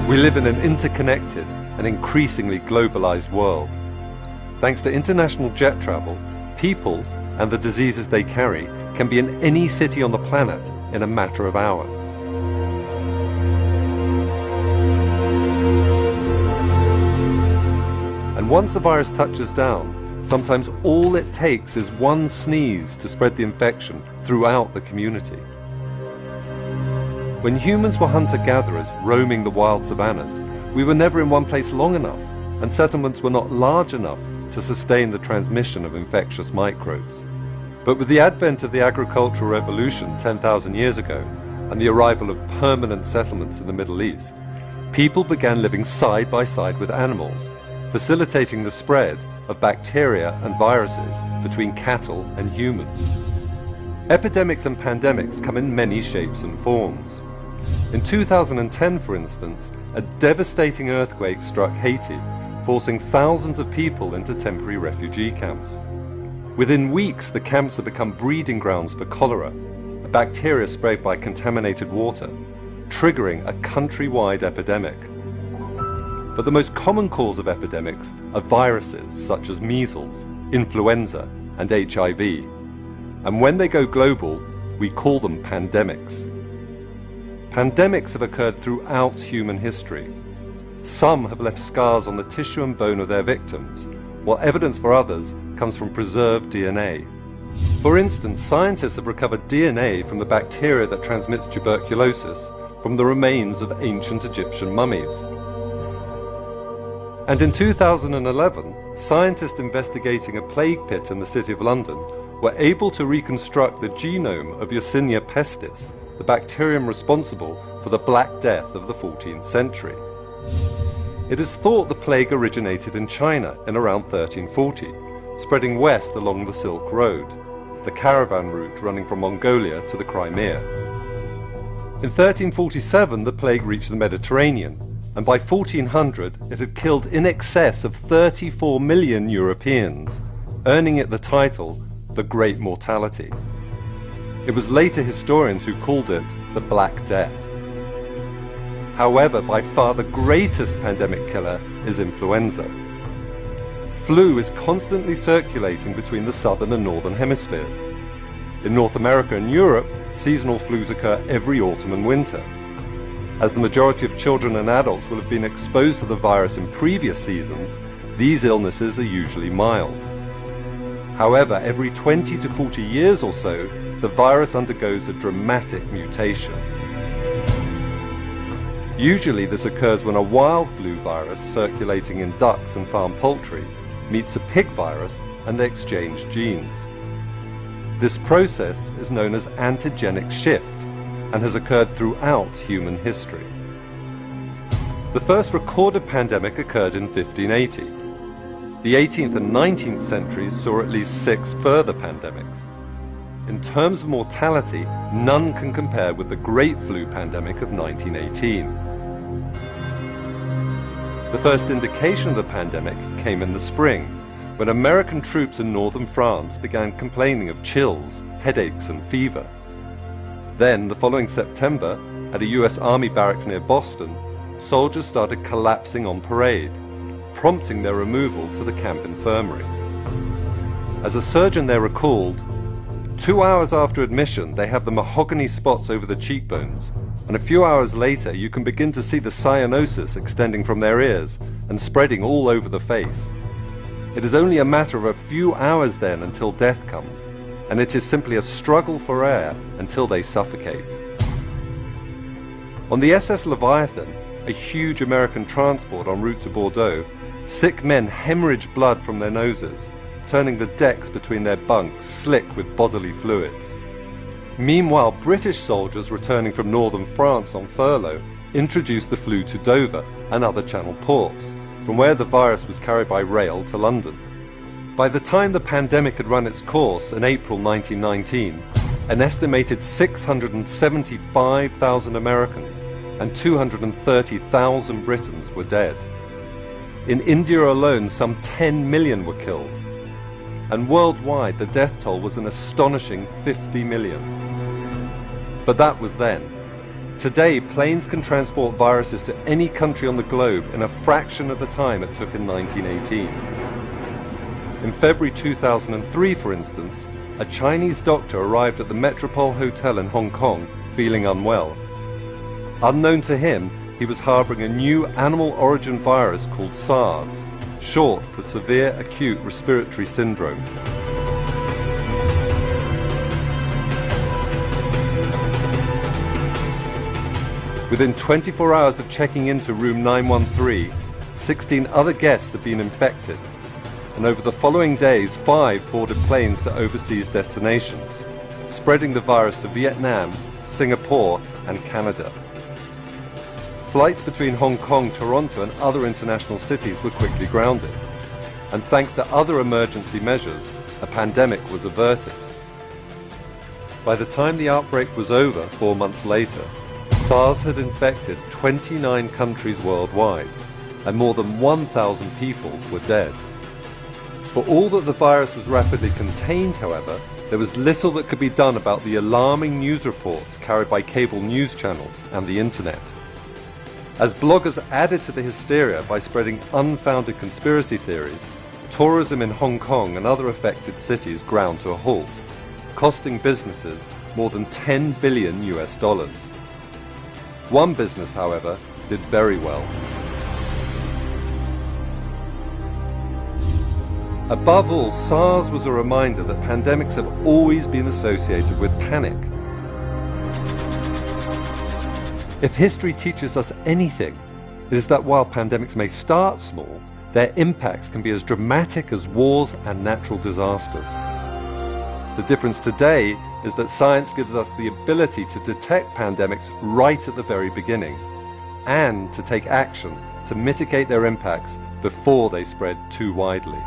We live in an interconnected and increasingly globalized world. Thanks to international jet travel, people and the diseases they carry can be in any city on the planet in a matter of hours. And once the virus touches down, sometimes all it takes is one sneeze to spread the infection throughout the community. When humans were hunter-gatherers roaming the wild savannas, we were never in one place long enough, and settlements were not large enough to sustain the transmission of infectious microbes. But with the advent of the agricultural revolution 10,000 years ago, and the arrival of permanent settlements in the Middle East, people began living side by side with animals, facilitating the spread of bacteria and viruses between cattle and humans. Epidemics and pandemics come in many shapes and forms. In 2010, for instance, a devastating earthquake struck Haiti, forcing thousands of people into temporary refugee camps. Within weeks, the camps have become breeding grounds for cholera, a bacteria spread by contaminated water, triggering a countrywide epidemic. But the most common cause of epidemics are viruses such as measles, influenza, and HIV. And when they go global, we call them pandemics. Pandemics have occurred throughout human history. Some have left scars on the tissue and bone of their victims, while evidence for others comes from preserved DNA. For instance, scientists have recovered DNA from the bacteria that transmits tuberculosis from the remains of ancient Egyptian mummies. And in 2011, scientists investigating a plague pit in the City of London were able to reconstruct the genome of Yersinia pestis, the bacterium responsible for the Black Death of the 14th century. It is thought the plague originated in China in around 1340, spreading west along the Silk Road, the caravan route running from Mongolia to the Crimea. In 1347, the plague reached the Mediterranean, and by 1400 it had killed in excess of 34 million Europeans, earning it the title, the Great Mortality. It was later historians who called it the Black Death. However, by far the greatest pandemic killer is influenza. Flu is constantly circulating between the southern and northern hemispheres. In North America and Europe, seasonal flus occur every autumn and winter. As the majority of children and adults will have been exposed to the virus in previous seasons, these illnesses are usually mild. However, every 20 to 40 years or so, the virus undergoes a dramatic mutation. Usually this occurs when a wild flu virus circulating in ducks and farm poultry meets a pig virus and they exchange genes. This process is known as antigenic shift and has occurred throughout human history. The first recorded pandemic occurred in 1580. The 18th and 19th centuries saw at least 6 further pandemics. In terms of mortality, none can compare with the Great Flu pandemic of 1918. The first indication of the pandemic came in the spring, when American troops in northern France began complaining of chills, headaches, and fever. Then, the following September, at a US Army barracks near Boston, soldiers started collapsing on parade, prompting their removal to the camp infirmary. As a surgeon there recalled, 2 hours after admission, they have the mahogany spots over the cheekbones, and a few hours later you can begin to see the cyanosis extending from their ears and spreading all over the face. It is only a matter of a few hours then until death comes, and it is simply a struggle for air until they suffocate. On the SS Leviathan, a huge American transport en route to Bordeaux, sick men hemorrhaged blood from their noses, turning the decks between their bunks slick with bodily fluids. Meanwhile, British soldiers returning from northern France on furlough introduced the flu to Dover and other Channel ports, from where the virus was carried by rail to London. By the time the pandemic had run its course in April 1919, an estimated 675,000 Americans and 230,000 Britons were dead. In India alone, some 10 million were killed. And worldwide, the death toll was an astonishing 50 million. But that was then. Today, planes can transport viruses to any country on the globe in a fraction of the time it took in 1918. In February 2003, for instance, a Chinese doctor arrived at the Metropole Hotel in Hong Kong feeling unwell. Unknown to him, he was harboring a new animal origin virus called SARS, short for Severe Acute Respiratory Syndrome. Within 24 hours of checking into room 913, 16 other guests had been infected, and over the following days, 5 boarded planes to overseas destinations, spreading the virus to Vietnam, Singapore, and Canada. Flights between Hong Kong, Toronto, and other international cities were quickly grounded, and thanks to other emergency measures, a pandemic was averted. By the time the outbreak was over 4 months later, SARS had infected 29 countries worldwide, and more than 1,000 people were dead. For all that the virus was rapidly contained, however, there was little that could be done about the alarming news reports carried by cable news channels and the internet. As bloggers added to the hysteria by spreading unfounded conspiracy theories, tourism in Hong Kong and other affected cities ground to a halt, costing businesses more than $10 billion. One business, however, did very well. Above all, SARS was a reminder that pandemics have always been associated with panic. If history teaches us anything, it is that while pandemics may start small, their impacts can be as dramatic as wars and natural disasters. The difference today is that science gives us the ability to detect pandemics right at the very beginning, and to take action to mitigate their impacts before they spread too widely.